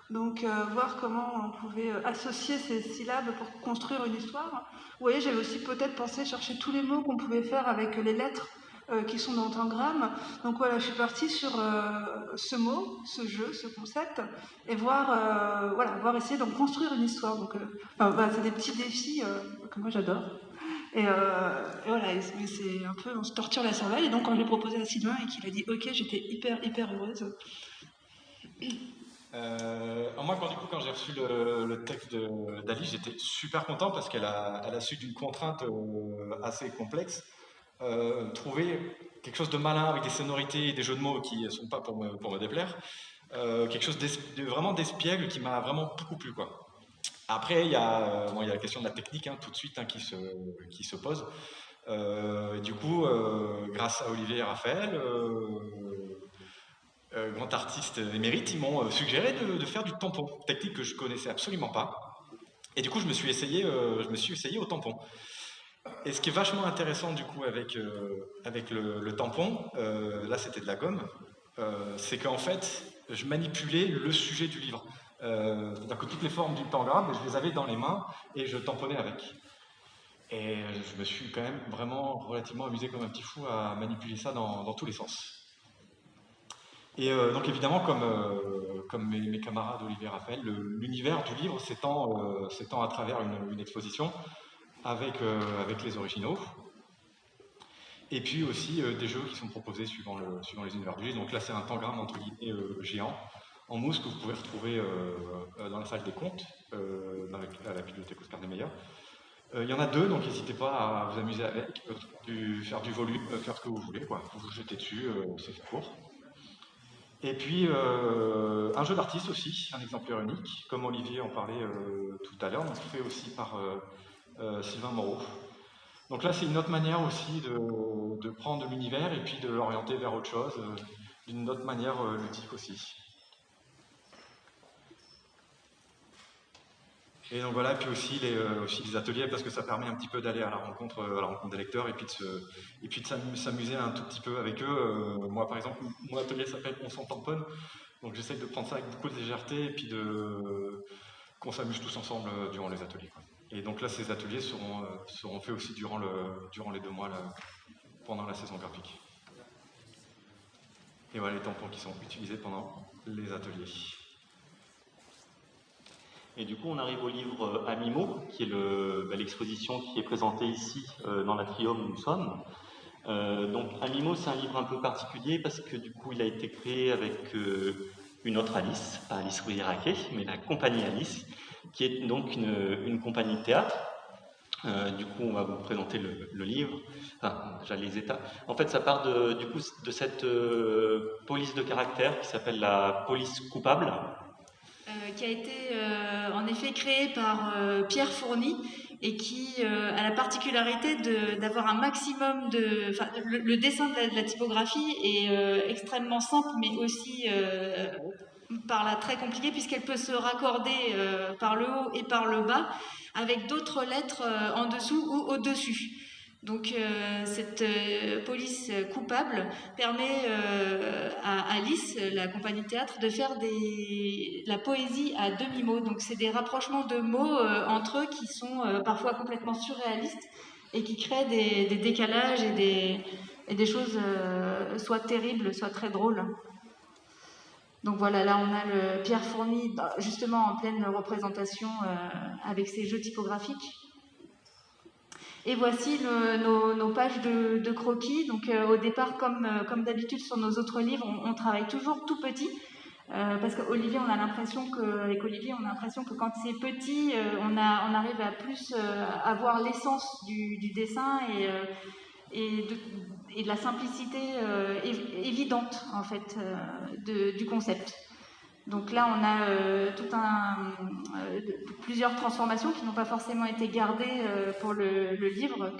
donc voir comment on pouvait associer ces syllabes pour construire une histoire. Vous voyez, j'avais aussi peut-être pensé chercher tous les mots qu'on pouvait faire avec les lettres qui sont dans le tangram. Donc voilà, je suis partie sur ce mot, ce jeu, ce concept, et voir essayer d'en construire une histoire. Donc c'est des petits défis que moi j'adore. Et voilà, mais c'est un peu, on se torture la cervelle. Et donc quand je l'ai proposé à Sylvain et qu'il a dit OK, j'étais hyper heureuse. Moi, quand j'ai reçu le texte d'Alice, j'étais super content parce qu'elle a su d'une contrainte assez complexe trouver quelque chose de malin avec des sonorités et des jeux de mots qui ne sont pas pour me déplaire, quelque chose vraiment d'espiègle qui m'a vraiment beaucoup plu, quoi. Après, il y a la question de la technique tout de suite qui se pose. Du coup, grâce à Olivier et Raphaël, grand artiste émérite, ils m'ont suggéré de faire du tampon, technique que je connaissais absolument pas. Et du coup, je me suis essayé au tampon. Et ce qui est vachement intéressant du coup avec le tampon, là c'était de la gomme, c'est qu'en fait je manipulais le sujet du livre. C'est-à-dire que toutes les formes du tangram, je les avais dans les mains et je tamponnais avec. Et je me suis quand même vraiment relativement amusé comme un petit fou à manipuler ça dans tous les sens. Et donc évidemment, comme mes camarades Olivier et Raphaël, l'univers du livre s'étend à travers une exposition avec les originaux. Et puis aussi des jeux qui sont proposés suivant les univers du livre. Donc là, c'est un tangram entre guillemets géant en mousse que vous pouvez retrouver dans la salle des contes, à la bibliothèque Oscar Niemeyer. Il y en a deux, donc n'hésitez pas à vous amuser avec, faire du volume, faire ce que vous voulez, quoi. Vous vous jetez dessus, c'est fait pour. Et puis un jeu d'artiste aussi, un exemplaire unique, comme Olivier en parlait tout à l'heure, donc fait aussi par Sylvain Moreau. Donc là, c'est une autre manière aussi de prendre l'univers et puis de l'orienter vers autre chose, d'une autre manière ludique aussi. Et donc voilà, puis aussi les ateliers, parce que ça permet un petit peu d'aller à la rencontre des lecteurs et puis de s'amuser un tout petit peu avec eux. Moi, par exemple, mon atelier s'appelle On s'en tamponne, donc j'essaye de prendre ça avec beaucoup de légèreté et puis qu'on s'amuse tous ensemble durant les ateliers, quoi. Et donc là, ces ateliers seront faits aussi durant les 2 mois pendant la saison graphique. Et voilà les tampons qui sont utilisés pendant les ateliers. Et du coup, on arrive au livre Amimo, qui est l'exposition qui est présentée ici dans l'atrium où nous sommes. Donc Amimo, c'est un livre un peu particulier parce que du coup, il a été créé avec une autre Alice, pas Alice Brigaraquet, mais la compagnie Alice, qui est donc une compagnie de théâtre. Du coup, on va vous présenter le livre, enfin, déjà les états. En fait, ça part de cette police de caractère qui s'appelle la police coupable. Qui a été en effet créée par Pierre Fourny et qui a la particularité d'avoir un maximum de... Enfin, le dessin de la typographie est extrêmement simple, mais aussi par là très compliqué, puisqu'elle peut se raccorder par le haut et par le bas, avec d'autres lettres en dessous ou au-dessus. Donc cette police coupable permet à Alice, la compagnie de théâtre, de faire la poésie à demi-mot. Donc c'est des rapprochements de mots entre eux qui sont parfois complètement surréalistes et qui créent des décalages et des choses soit terribles, soit très drôles. Donc voilà, là on a le Pierre Fourny justement en pleine représentation avec ses jeux typographiques. Et voici nos pages de croquis. Donc au départ, comme d'habitude sur nos autres livres, on travaille toujours tout petit. Parce qu'Olivier, on a l'impression que quand c'est petit, on arrive à plus avoir l'essence du dessin et de la simplicité évidente en fait du concept. Donc là, on a plusieurs transformations qui n'ont pas forcément été gardées pour le livre,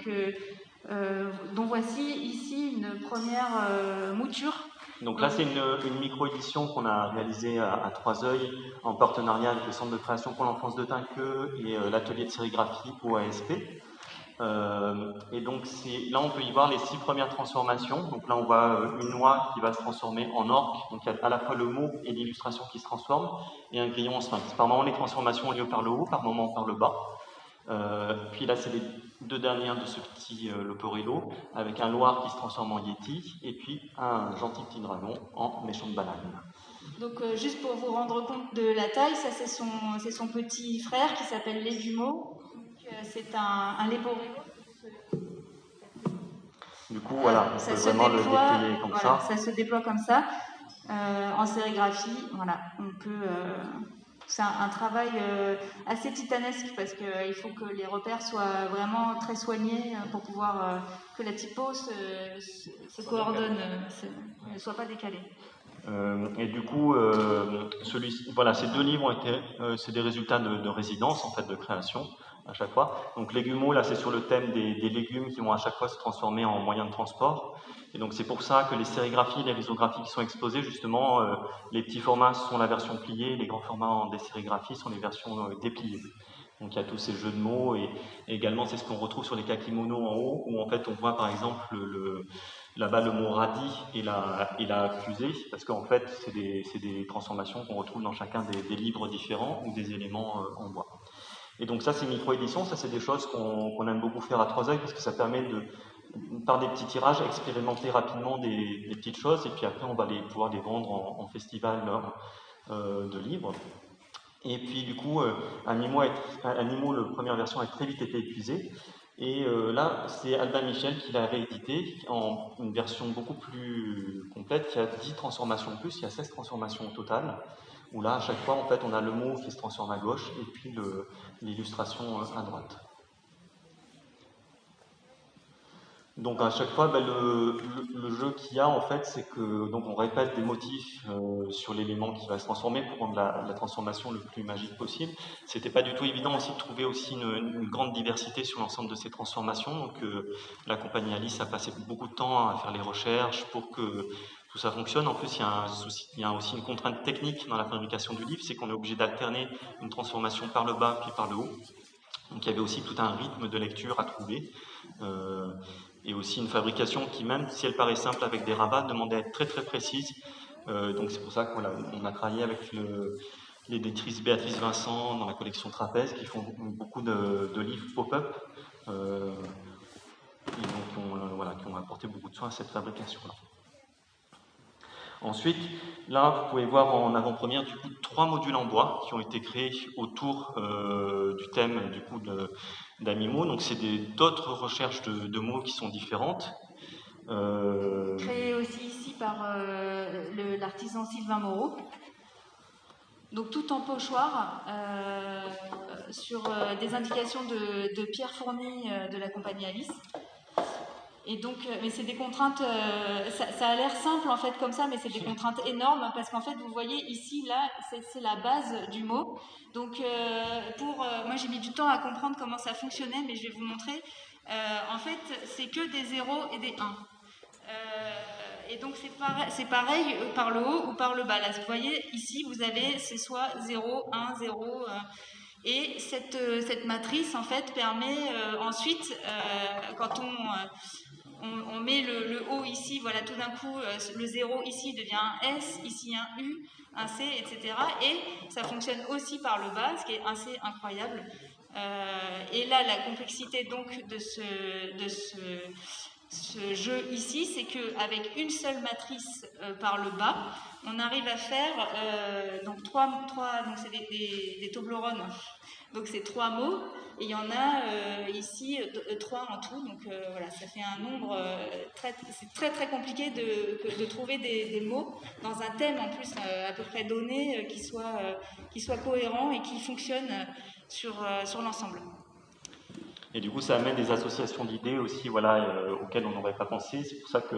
dont voici ici une première mouture. Donc là, c'est une micro-édition qu'on a réalisée à Troisœil en partenariat avec le Centre de création pour l'enfance de Tinqueux et l'atelier de sérigraphie OASP. Et donc là on peut y voir les 6 premières transformations. Donc là on voit une noix qui va se transformer en orque, donc il y a à la fois le mot et l'illustration qui se transforment, et un grillon en sphinx. Par moment les transformations ont lieu par le haut, par moment par le bas. Puis là c'est les 2 dernières de ce petit Leporello, avec un loir qui se transforme en yéti, et puis un gentil petit dragon en méchant de banane. Donc juste pour vous rendre compte de la taille, ça c'est son petit frère qui s'appelle Légumeau. C'est un Leporello. Du coup, voilà, on peut vraiment le déplier comme ça. Ça se déploie comme ça. En sérigraphie, voilà, on peut. C'est un travail assez titanesque parce qu'il faut que les repères soient vraiment très soignés pour pouvoir que la typo se coordonne, ne soit pas décalée. Et du coup, ces 2 livres ont été, c'est des résultats de résidence en fait, de création à chaque fois. Donc Légumeau, là, c'est sur le thème des légumes qui vont à chaque fois se transformer en moyen de transport. Et donc c'est pour ça que les sérigraphies, les risographies qui sont exposées, justement, les petits formats sont la version pliée, les grands formats des sérigraphies sont les versions dépliées. Donc il y a tous ces jeux de mots et également c'est ce qu'on retrouve sur les kakimonos en haut où en fait on voit par exemple là-bas le mot radis et la fusée parce qu'en fait c'est des transformations qu'on retrouve dans chacun des livres différents ou des éléments en bois. Et donc ça c'est micro-édition, ça c'est des choses qu'on aime beaucoup faire à Troisœil parce que ça permet par des petits tirages, expérimenter rapidement des petites choses et puis après on va pouvoir les vendre en festival de livres. Et puis du coup, Animo, la première version, a très vite été épuisée. Et là, c'est Albin Michel qui l'a réédité en une version beaucoup plus complète, qui a 10 transformations en plus, il y a 16 transformations au total, où là, à chaque fois, en fait, on a le mot qui se transforme à gauche et puis l'illustration à droite. Donc à chaque fois, le jeu qu'il y a en fait, c'est que donc on répète des motifs sur l'élément qui va se transformer pour rendre la transformation le plus magique possible. C'était pas du tout évident aussi de trouver aussi une grande diversité sur l'ensemble de ces transformations. Donc la compagnie Alice a passé beaucoup de temps à faire les recherches pour que tout ça fonctionne. En plus, il y a aussi une contrainte technique dans la fabrication du livre, c'est qu'on est obligé d'alterner une transformation par le bas puis par le haut. Donc il y avait aussi tout un rythme de lecture à trouver. Et aussi une fabrication qui, même si elle paraît simple avec des rabats, demandait à être très très précise. Donc c'est pour ça qu'on a travaillé avec l'éditrice Béatrice Vincent dans la collection Trapèze, qui font beaucoup de livres pop-up, et donc qui ont apporté beaucoup de soin à cette fabrication-là. Ensuite, là, vous pouvez voir en avant-première du coup 3 modules en bois qui ont été créés autour du thème du coup d'Animo. Donc c'est d'autres recherches de mots qui sont différentes. Créées aussi ici par l'artisan Sylvain Moreau. Donc tout en pochoir sur des indications de Pierre Fourny de la compagnie Alice. Et donc, mais c'est des contraintes, ça a l'air simple en fait comme ça, mais c'est des contraintes énormes parce qu'en fait, vous voyez ici, là, c'est la base du mot. Donc, moi j'ai mis du temps à comprendre comment ça fonctionnait, mais je vais vous montrer. En fait, c'est que des 0 et des 1. Et donc c'est pareil par le haut ou par le bas. Là, vous voyez, ici, vous avez, c'est soit 0, 1, 0... Et cette matrice, en fait, permet ensuite, quand on met le O ici, voilà, tout d'un coup, le 0 ici devient un S, ici un U, un C, etc. Et ça fonctionne aussi par le bas, ce qui est assez incroyable. Et là, la complexité donc de ce jeu ici, c'est qu'avec une seule matrice par le bas, on arrive à faire donc donc c'est des Toblerones, donc c'est 3 mots, et il y en a ici 3 en tout, donc voilà, ça fait un nombre c'est très très compliqué de trouver des mots dans un thème en plus à peu près donné qui soit cohérent et qui fonctionne sur l'ensemble. Et du coup, ça amène des associations d'idées aussi, voilà, auxquelles on n'aurait pas pensé. C'est pour ça que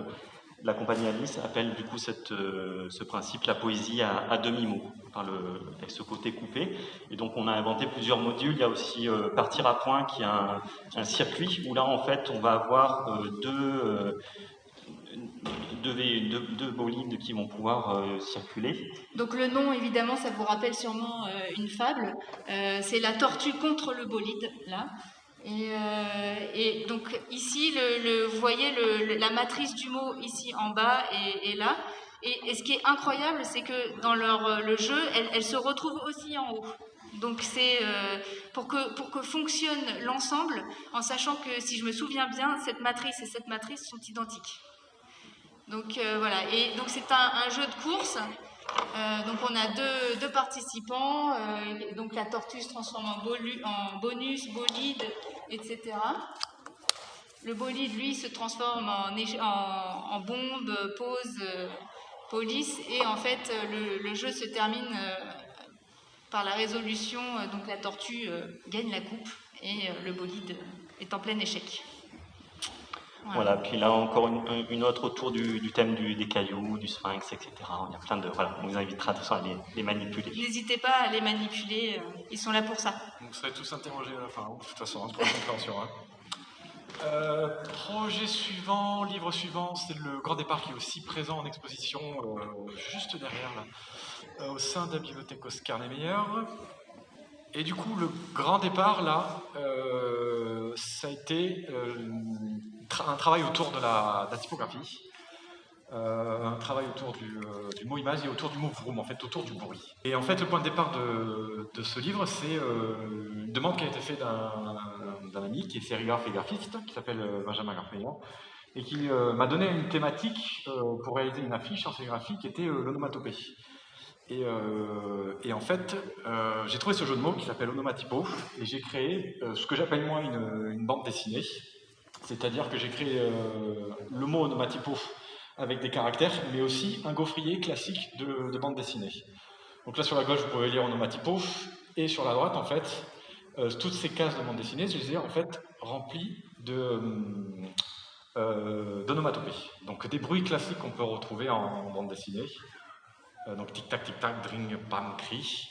la compagnie Alice appelle du coup ce principe la poésie à demi-mot, avec ce côté coupé. Et donc, on a inventé plusieurs modules. Il y a aussi Partir à point, qui est un circuit où là, en fait, on va avoir deux bolides qui vont pouvoir circuler. Donc le nom, évidemment, ça vous rappelle sûrement une fable. C'est la tortue contre le bolide, là. Et donc ici, vous voyez la matrice du mot ici en bas et là. Et ce qui est incroyable, c'est que dans le jeu, elles se retrouvent aussi en haut. Donc c'est pour que fonctionne l'ensemble, en sachant que, si je me souviens bien, cette matrice et cette matrice sont identiques. Donc voilà, et donc c'est un jeu de course. Donc on a deux participants, donc la tortue se transforme en bonus, bolide, etc. Le bolide, lui, se transforme en bombe, pause, police, et en fait le jeu se termine par la résolution, donc la tortue gagne la coupe et le bolide est en plein échec. Voilà, puis là encore une autre autour du thème des cailloux, du sphinx, etc. Il y a plein de... Voilà, on vous invitera de toute façon à les manipuler. N'hésitez pas à les manipuler, ils sont là pour ça. Donc vous serez tous interrogés à la fin, de toute façon, pour la compréhension. Projet suivant, livre suivant, c'est le Grand Départ qui est aussi présent en exposition, juste derrière, là, au sein de la bibliothèque Oscar Niemeyer. Et du coup, le Grand Départ, là, ça a été un travail autour de la typographie, un travail autour du mot image et autour du mot vroom, en fait, autour du bruit. Et en fait, le point de départ de ce livre, c'est une demande qui a été faite d'un ami qui est sérigraphe et graphiste, qui s'appelle Benjamin Garfeillan, et qui m'a donné une thématique pour réaliser une affiche en sérigraphie qui était l'onomatopée. Et en fait, j'ai trouvé ce jeu de mots qui s'appelle Onomatipo, et j'ai créé ce que j'appelle moi une bande dessinée. C'est-à-dire que j'ai créé le mot Onomatipo avec des caractères, mais aussi un gaufrier classique de bande dessinée. Donc là, sur la gauche, vous pouvez lire Onomatipo, et sur la droite, en fait, toutes ces cases de bande dessinée, je les ai en fait remplies d'onomatopées. Donc des bruits classiques qu'on peut retrouver en bande dessinée. Donc tic-tac, tic-tac, dring, pam, cri.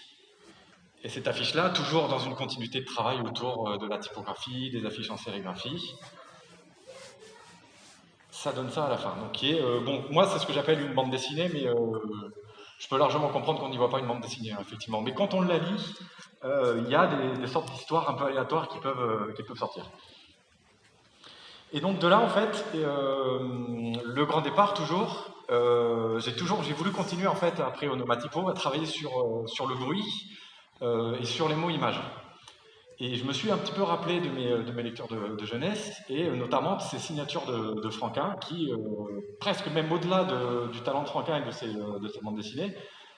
Et cette affiche-là, toujours dans une continuité de travail autour de la typographie, des affiches en sérigraphie, ça donne ça à la fin. Donc qui est, bon, moi c'est ce que j'appelle une bande dessinée, mais je peux largement comprendre qu'on n'y voit pas une bande dessinée, hein, effectivement. Mais quand on la lit, il y a des sortes d'histoires un peu aléatoires qui peuvent sortir. Et donc de là, en fait, le Grand Départ, toujours, j'ai voulu continuer, en fait, après Onomatipo, à travailler sur le bruit et sur les mots images. Et je me suis un petit peu rappelé de mes lectures de jeunesse, et notamment de ces signatures de Franquin, qui, presque même au-delà du talent de Franquin et de ses bandes dessinées,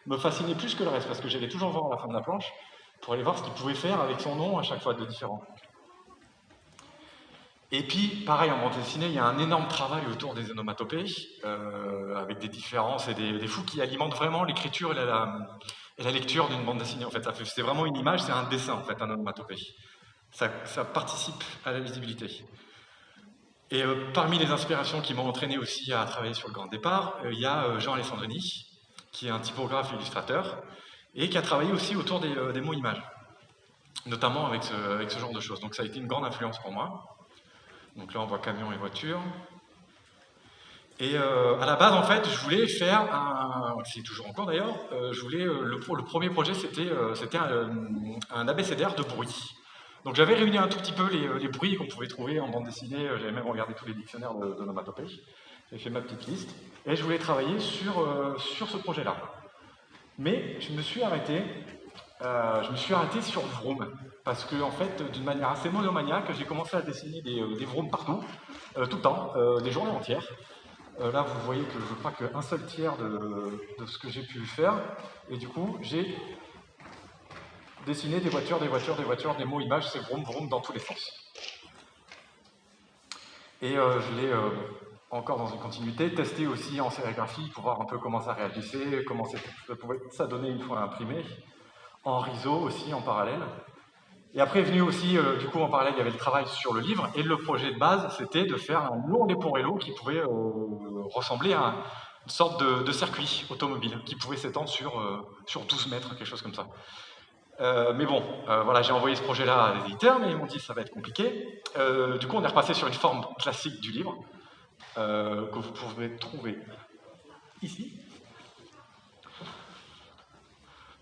me fascinaient plus que le reste, parce que j'allais toujours voir à la fin de la planche, pour aller voir ce qu'il pouvait faire avec son nom à chaque fois de différent. Et puis, pareil, en bande dessinée, il y a un énorme travail autour des onomatopées, avec des différences et des fous qui alimentent vraiment l'écriture et la lecture d'une bande dessinée. En fait, c'est vraiment une image, c'est un dessin, en fait, un onomatopée. Ça participe à la lisibilité. Et parmi les inspirations qui m'ont entraîné aussi à travailler sur le Grand Départ, il y a Jean Alessandrini, qui est un typographe et illustrateur, et qui a travaillé aussi autour des mots images, notamment avec ce genre de choses. Donc ça a été une grande influence pour moi. Donc là, on voit camion et voiture. Et à la base, en fait, je voulais faire c'est toujours encore d'ailleurs, je voulais, le premier projet, c'était un abécédaire de bruit. Donc j'avais réuni un tout petit peu les bruits qu'on pouvait trouver en bande dessinée, j'avais même regardé tous les dictionnaires d'onomatopée, j'ai fait ma petite liste, et je voulais travailler sur ce projet-là. Mais je me suis arrêté sur Vroom, parce que, en fait, d'une manière assez monomaniaque, j'ai commencé à dessiner des Vroom partout, tout le temps, des journées entières. Là, vous voyez que je crois qu'un seul tiers de ce que j'ai pu faire, et du coup, j'ai dessiné des voitures, des mots, images, c'est Vroom, Vroom dans tous les sens. Et je l'ai, encore dans une continuité, testé aussi en sérigraphie pour voir un peu comment ça réagissait, comment ça donnait une fois imprimé, en riso aussi, en parallèle. Et après est venu aussi, du coup, en parallèle, il y avait le travail sur le livre, et le projet de base, c'était de faire un long Leporello qui pouvait ressembler à une sorte de circuit automobile, qui pouvait s'étendre sur 12 mètres, quelque chose comme ça. Mais bon, voilà, j'ai envoyé ce projet-là à des éditeurs, mais ils m'ont dit ça va être compliqué. Du coup, on est repassé sur une forme classique du livre, que vous pouvez trouver ici.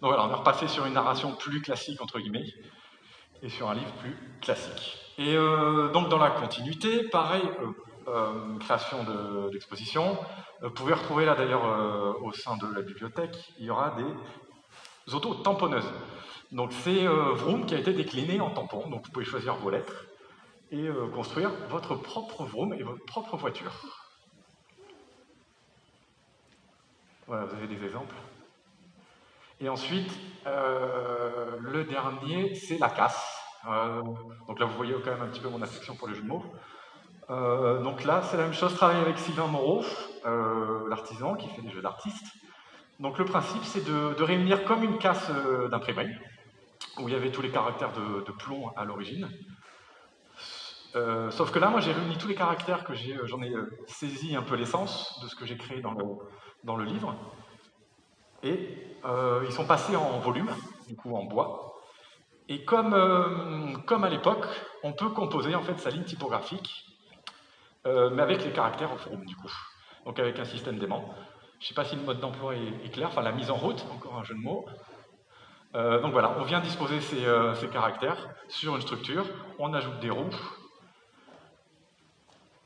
Donc voilà, on est repassé sur une narration plus classique, entre guillemets, et sur un livre plus classique. Et donc dans la continuité, pareil, création d'exposition. Vous pouvez retrouver là d'ailleurs au sein de la bibliothèque, il y aura des auto-tamponneuses. Donc c'est Vroom qui a été décliné en tampon, donc vous pouvez choisir vos lettres et construire votre propre Vroom et votre propre voiture. Voilà, vous avez des exemples. Et ensuite, le dernier, c'est la casse. Donc là, vous voyez quand même un petit peu mon affection pour les jeux de mots. Donc là, c'est la même chose, travailler avec Sylvain Moreau, l'artisan qui fait des jeux d'artistes. Donc le principe, c'est de réunir comme une casse d'imprimerie, où il y avait tous les caractères de plomb à l'origine. Sauf que là, moi, j'ai réuni tous les caractères que j'en ai saisi un peu l'essence de ce que j'ai créé dans le livre. Et ils sont passés en volume, du coup en bois. Et comme à l'époque, on peut composer en fait sa ligne typographique, mais avec les caractères au Vroom, du coup. Donc avec un système d'aimant. Je ne sais pas si le mode d'emploi est clair, enfin la mise en route, encore un jeu de mots. Donc voilà, on vient disposer ces caractères sur une structure, on ajoute des roues,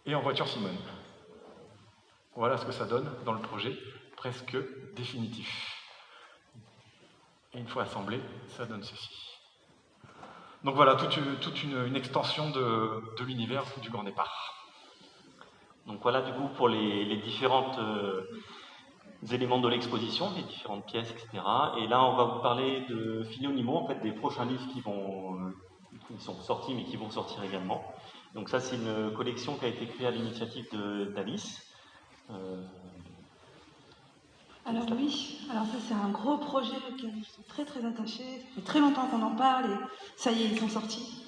et en voiture Simone. Voilà ce que ça donne dans le projet presque définitif. Et une fois assemblé, ça donne ceci. Donc voilà, toute une extension de l'univers du Grand Départ. Donc voilà du coup pour les différents éléments de l'exposition, les différentes pièces, etc. Et là on va vous parler de Philonimo, en fait des prochains livres qui sont sortis mais qui vont sortir également. Donc ça c'est une collection qui a été créée à l'initiative d'Alice. Alors oui, alors ça c'est un gros projet auquel je suis très très attachée. Ça fait très longtemps qu'on en parle et ça y est, ils sont sortis.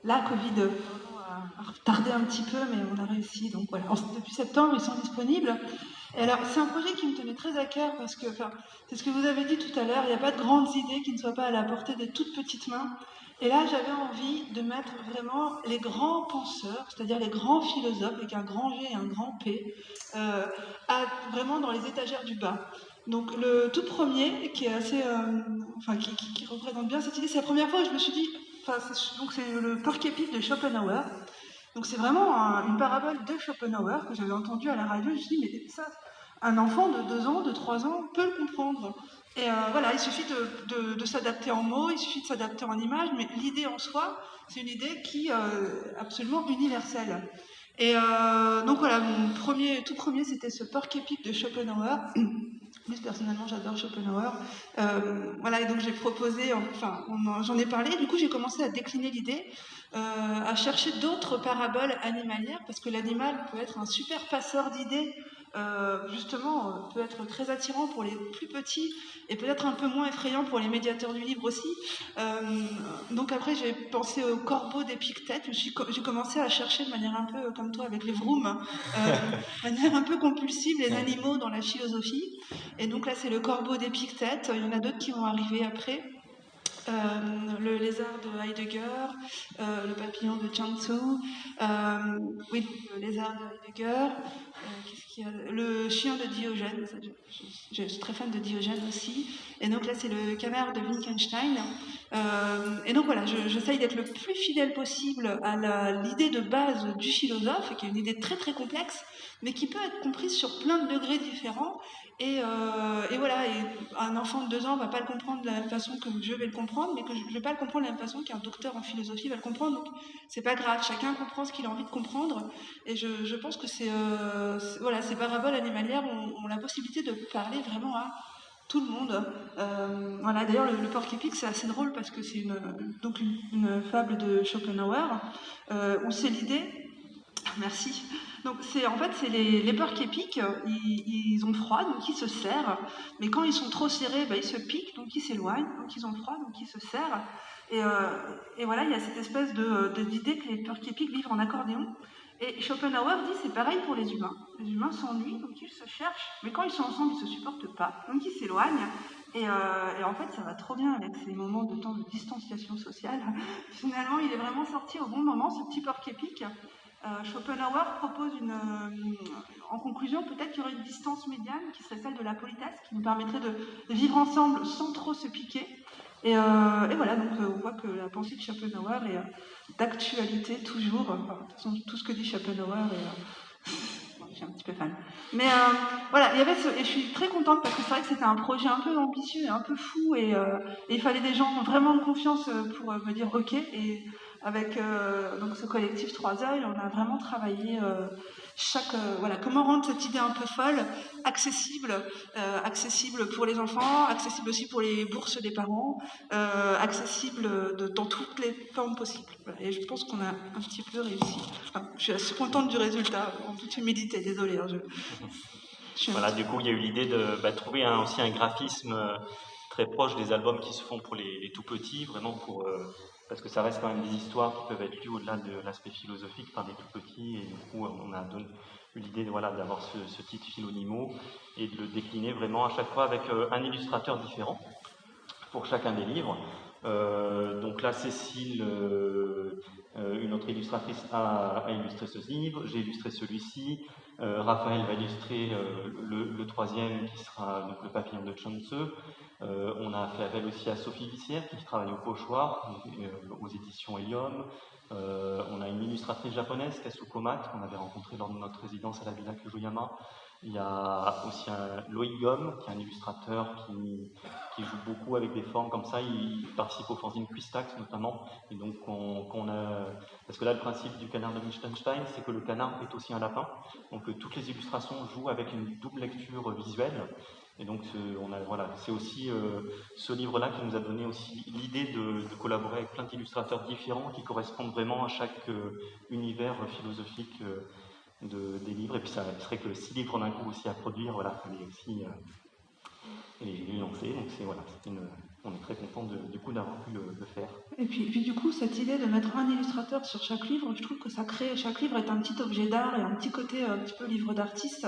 La Covid a retardé un petit peu, mais on a réussi. Donc voilà, depuis septembre, ils sont disponibles. Et alors c'est un projet qui me tenait très à cœur parce que, c'est ce que vous avez dit tout à l'heure, il n'y a pas de grandes idées qui ne soient pas à la portée des toutes petites mains. Et là, j'avais envie de mettre vraiment les grands penseurs, c'est-à-dire les grands philosophes, avec un grand G et un grand P, vraiment dans les étagères du bas. Donc le tout premier, qui est assez, qui représente bien cette idée, c'est la première fois où je me suis dit, donc c'est le Porc-Épic de Schopenhauer. Donc c'est vraiment une parabole de Schopenhauer que j'avais entendue à la radio. Je me suis dit, mais ça, un enfant de 2 ans, de 3 ans peut le comprendre. Et voilà, il suffit de s'adapter en mots, il suffit de s'adapter en images, mais l'idée en soi, c'est une idée qui est absolument universelle. Et donc voilà, mon tout premier, c'était ce Porc-Épic de Schopenhauer. Plus personnellement, j'adore Schopenhauer. Voilà, et donc j'ai proposé, j'en ai parlé, du coup j'ai commencé à décliner l'idée, à chercher d'autres paraboles animalières, parce que l'animal peut être un super passeur d'idées, justement, peut être très attirant pour les plus petits, et peut-être un peu moins effrayant pour les médiateurs du livre aussi. Donc après, j'ai pensé au corbeau d'Épictète. J'ai commencé à chercher de manière un peu comme toi avec les Vroom, de manière un peu compulsive, les animaux dans la philosophie. Et donc là, c'est le corbeau d'Épictète. Il y en a d'autres qui vont arriver après. Le lézard de Heidegger, le papillon de Chang Tzu, oui, le lézard de Heidegger, qu'est-ce qu'il y a, le chien de Diogène, je suis très fan de Diogène aussi, et donc là c'est le canard de Wittgenstein, et donc voilà, j'essaye d'être le plus fidèle possible à l'idée de base du philosophe, qui est une idée très très complexe, mais qui peut être comprise sur plein de degrés différents, et voilà, et un enfant de 2 ans va pas le comprendre de la même façon que je vais le comprendre, mais que je vais pas le comprendre de la même façon qu'un docteur en philosophie va le comprendre, donc c'est pas grave, chacun comprend ce qu'il a envie de comprendre, et je pense que voilà, ces paraboles animalières ont la possibilité de parler vraiment à tout le monde. Voilà, d'ailleurs, le porc-épic, c'est assez drôle parce que c'est une fable de Schopenhauer où c'est l'idée. Merci. Donc en fait c'est les porcs-épics, ils ont froid donc ils se serrent, mais quand ils sont trop serrés, ils se piquent donc ils s'éloignent, donc ils ont froid donc ils se serrent. Et voilà, il y a cette espèce d'idée que les porcs-épics vivent en accordéon. Et Schopenhauer dit c'est pareil pour les humains. Les humains s'ennuient donc ils se cherchent, mais quand ils sont ensemble ils se supportent pas, donc ils s'éloignent. Et en fait ça va trop bien avec ces moments de temps de distanciation sociale. Finalement il est vraiment sorti au bon moment ce petit porc-épic. Schopenhauer propose en conclusion, peut-être qu'il y aurait une distance médiane qui serait celle de la politesse, qui nous permettrait de vivre ensemble sans trop se piquer. Et voilà, donc on voit que la pensée de Schopenhauer est d'actualité toujours. Enfin, de toute façon, tout ce que dit Schopenhauer je suis un petit peu fan. Mais voilà, et je suis très contente parce que c'est vrai que c'était un projet un peu ambitieux et un peu fou, et il fallait des gens vraiment de confiance pour me dire ok. Et avec donc ce collectif Trois Œils, on a vraiment travaillé voilà, comment rendre cette idée un peu folle accessible pour les enfants, accessible aussi pour les bourses des parents, accessible dans toutes les formes possibles. Voilà. Et je pense qu'on a un petit peu réussi. Enfin, je suis assez contente du résultat, en toute humilité, désolée. Voilà, du coup, il y a eu l'idée de trouver aussi un graphisme très proche des albums qui se font pour les tout petits, vraiment parce que ça reste quand même des histoires qui peuvent être lues au-delà de l'aspect philosophique par des tout petits, et du coup, on a eu l'idée d'avoir ce titre Philonimo et de le décliner vraiment à chaque fois avec un illustrateur différent pour chacun des livres. Donc là, Cécile, une autre illustratrice, a illustré ce livre, j'ai illustré celui-ci, Raphaël va illustrer le troisième qui sera donc le papillon de Chun-Tzu. On a fait appel aussi à Sophie Vissière qui travaille au Pochoir, aux éditions Helium. On a une illustratrice japonaise, Kasuko Mat, qu'on avait rencontrée lors de notre résidence à la Villa Kujuyama. Il y a aussi Loïc Gomme, qui est un illustrateur qui joue beaucoup avec des formes comme ça. Il participe au fanzine Quistax notamment. Et donc, parce que là, le principe du canard de Wittgenstein, c'est que le canard est aussi un lapin. Donc, toutes les illustrations jouent avec une double lecture visuelle. Et donc, c'est aussi ce livre-là qui nous a donné aussi l'idée de collaborer avec plein d'illustrateurs différents qui correspondent vraiment à chaque univers philosophique des livres. Et puis, ça serait que 6 livres d'un coup aussi à produire, voilà, il fallait aussi les lancer. Donc, on est très content du coup d'avoir pu le faire. Et puis du coup, cette idée de mettre un illustrateur sur chaque livre, je trouve que chaque livre est un petit objet d'art et un petit côté un petit peu livre d'artiste.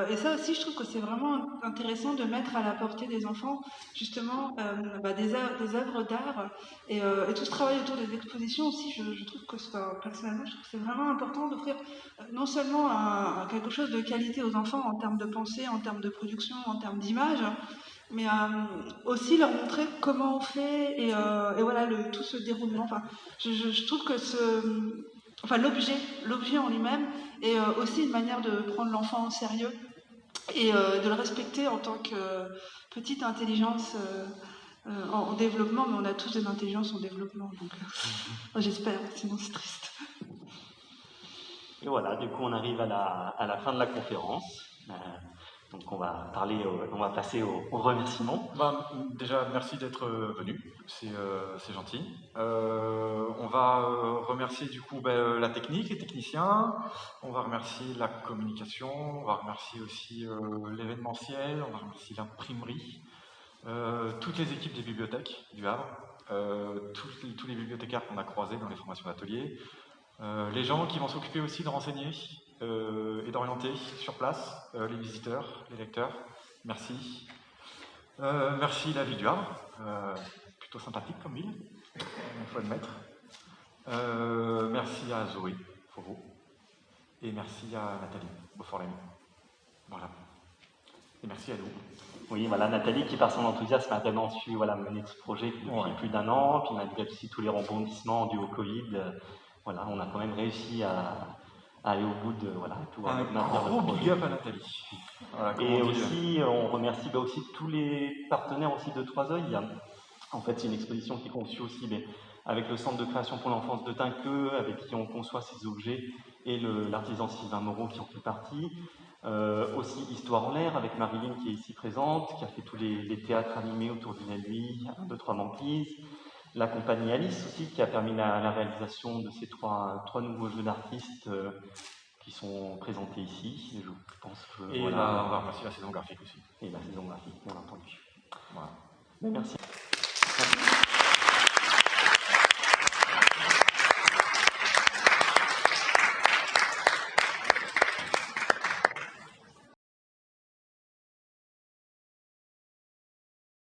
Et ça aussi, je trouve que c'est vraiment intéressant de mettre à la portée des enfants, justement, des œuvres d'art. Et tout ce travail autour des expositions aussi, je trouve que personnellement, je trouve que c'est vraiment important d'offrir non seulement quelque chose de qualité aux enfants en termes de pensée, en termes de production, en termes d'image, mais aussi leur montrer comment on fait, et voilà, tout ce déroulement. Enfin, je trouve que l'objet en lui-même est aussi une manière de prendre l'enfant au sérieux et de le respecter en tant que petite intelligence en développement, mais on a tous des intelligences en développement, donc j'espère, sinon c'est triste. Et voilà, du coup on arrive à la fin de la conférence. Donc on va passer aux remerciements. Déjà, merci d'être venu, c'est gentil. On va remercier du coup la technique, les techniciens, on va remercier la communication, on va remercier aussi l'événementiel, on va remercier l'imprimerie, toutes les équipes des bibliothèques du Havre, tous les bibliothécaires qu'on a croisés dans les formations d'atelier, les gens qui vont s'occuper aussi de renseigner et d'orienter sur place les visiteurs, les lecteurs. Merci. Merci la ville du Havre, plutôt sympathique comme ville, il faut admettre. Merci à Zoé Fauveau. Et merci à Nathalie Beaufort-Lamy. Voilà. Et merci à nous. Oui, voilà, Nathalie qui, par son enthousiasme, a vraiment su mener ce projet depuis plus d'1 an, puis malgré aussi tous les rebondissements dus au Covid, voilà, on a quand même réussi à aller au bout de pouvoir maintenir le projet. Big up à Nathalie. Voilà, et aussi, on remercie aussi tous les partenaires aussi de Troiseuil. En fait, c'est une exposition qui est conçue aussi avec le Centre de création pour l'enfance de Tinqueux, avec qui on conçoit ces objets, et l'artisan Sylvain Moreau qui en fait partie. Aussi Histoire en l'air avec Marilyn qui est ici présente, qui a fait tous les théâtres animés autour d'une nuit, 1, 2, 3 banquises. La compagnie Alice aussi qui a permis la réalisation de ces trois nouveaux jeux d'artistes qui sont présentés ici. Je pense que, et on va remercier la saison graphique aussi. Et la saison graphique, bien entendu. Voilà. Merci.